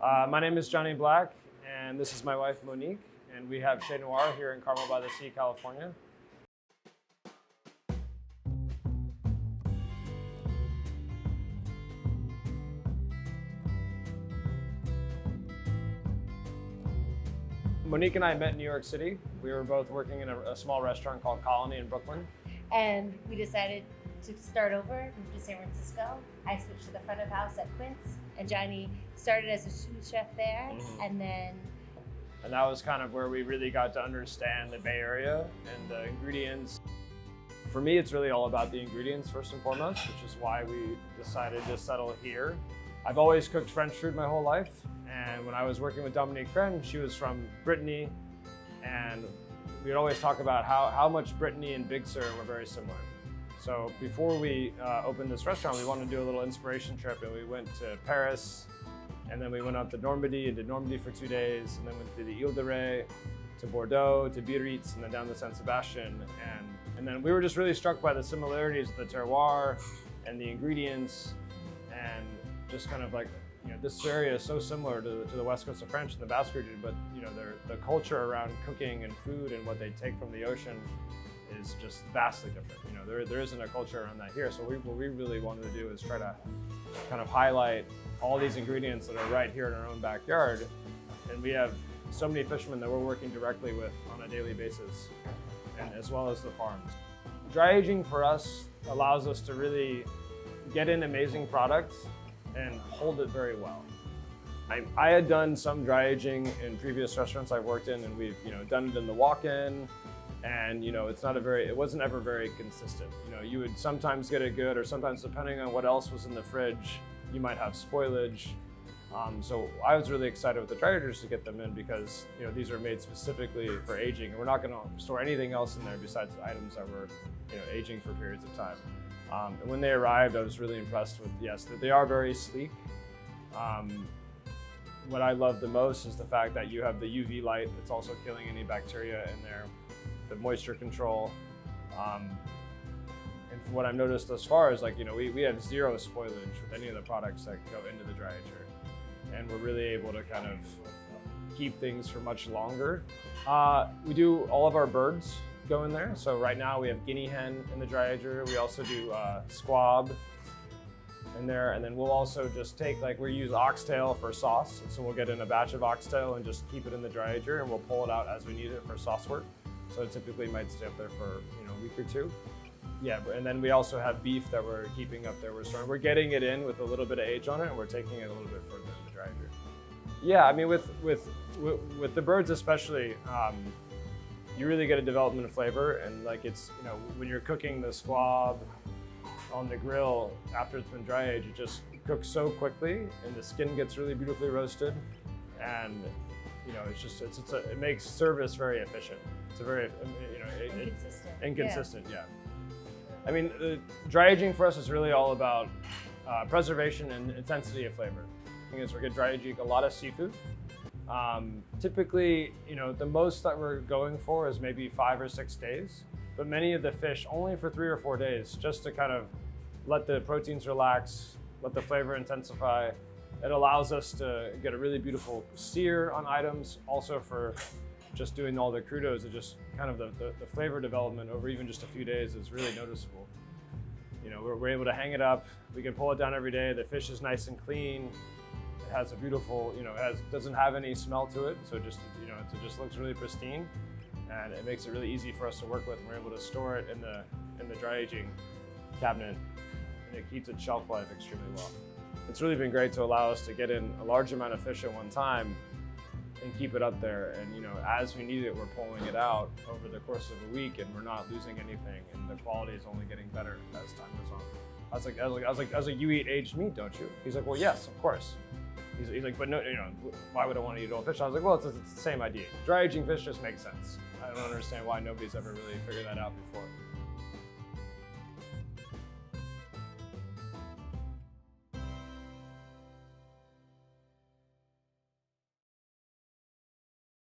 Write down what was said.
My name is Jonny Black, and this is my wife, Monique, and we have Chez Noir here in Carmel by the Sea, California. Monique and I met in New York City. We were both working in a small restaurant called Colony in Brooklyn. And we decided to start over, move to San Francisco. I switched to the front of house at Quince, and Jonny started as a sous chef there, and that was kind of where we really got to understand the Bay Area and the ingredients. For me, it's really all about the ingredients first and foremost, which is why we decided to settle here. I've always cooked French food my whole life, and when I was working with Dominique Crenn, she was from Brittany, and we'd always talk about how much Brittany and Big Sur were very similar. So before we opened this restaurant, we wanted to do a little inspiration trip, and we went to Paris, and then we went up to Normandy and did Normandy for 2 days, and then went to the Ile de Ré, to Bordeaux, to Biarritz, and then down to San Sebastian. And then we were just really struck by the similarities of the terroir and the ingredients, and just kind of like, this area is so similar to the west coast of France and the Basque region, but the culture around cooking and food and what they take from the ocean is just vastly different. There isn't a culture around that here. So what we really wanted to do is try to kind of highlight all these ingredients that are right here in our own backyard. And we have so many fishermen that we're working directly with on a daily basis, and as well as the farms. Dry aging for us allows us to really get in amazing products and hold it very well. I had done some dry aging in previous restaurants I've worked in, and we've done it in the walk-in, and it wasn't ever very consistent. You would sometimes get it good, or sometimes depending on what else was in the fridge, you might have spoilage. So I was really excited with the dry agers to get them in because these are made specifically for aging, and we're not going to store anything else in there besides the items that were aging for periods of time. And when they arrived, I was really impressed with, that they are very sleek. What I love the most is the fact that you have the UV light. It's also killing any bacteria in there, the moisture control. And from what I've noticed thus far is we have zero spoilage with any of the products that go into the dry ager. And we're really able to kind of keep things for much longer. We do all of our birds go in there. So right now we have guinea hen in the dry ager. We also do squab in there, and then we'll also just take we use oxtail for sauce. So we'll get in a batch of oxtail and just keep it in the dry ager, and we'll pull it out as we need it for sauce work. So it typically might stay up there for a week or two. Yeah, and then we also have beef that we're keeping up there. We're getting it in with a little bit of age on it, and we're taking it a little bit further in the dry ager. Yeah, I mean with the birds especially. You really get a development of flavor, and when you're cooking the squab on the grill after it's been dry aged, it just cooks so quickly, and the skin gets really beautifully roasted, and it makes service very efficient. It's a very inconsistent. Yeah. I mean, dry aging for us is really all about preservation and intensity of flavor. The thing is, we're going to dry aging a lot of seafood. Typically, the most that we're going for is maybe 5 or 6 days, but many of the fish only for 3 or 4 days, just to kind of let the proteins relax, let the flavor intensify. It allows us to get a really beautiful sear on items. Also for just doing all the crudos, it just kind of the flavor development over even just a few days is really noticeable. We're able to hang it up. We can pull it down every day. The fish is nice and clean. It has a beautiful, doesn't have any smell to it, so it just looks really pristine, and it makes it really easy for us to work with. And we're able to store it in the dry aging cabinet, and it keeps its shelf life extremely well. It's really been great to allow us to get in a large amount of fish at one time and keep it up there. And as we need it, we're pulling it out over the course of a week, and we're not losing anything, and the quality is only getting better as time goes on. I was like, you eat aged meat, don't you? He's like, well, yes, of course. He's like, but no, why would I want to eat old fish? I was like, well, it's the same idea. Dry aging fish just makes sense. I don't understand why nobody's ever really figured that out before.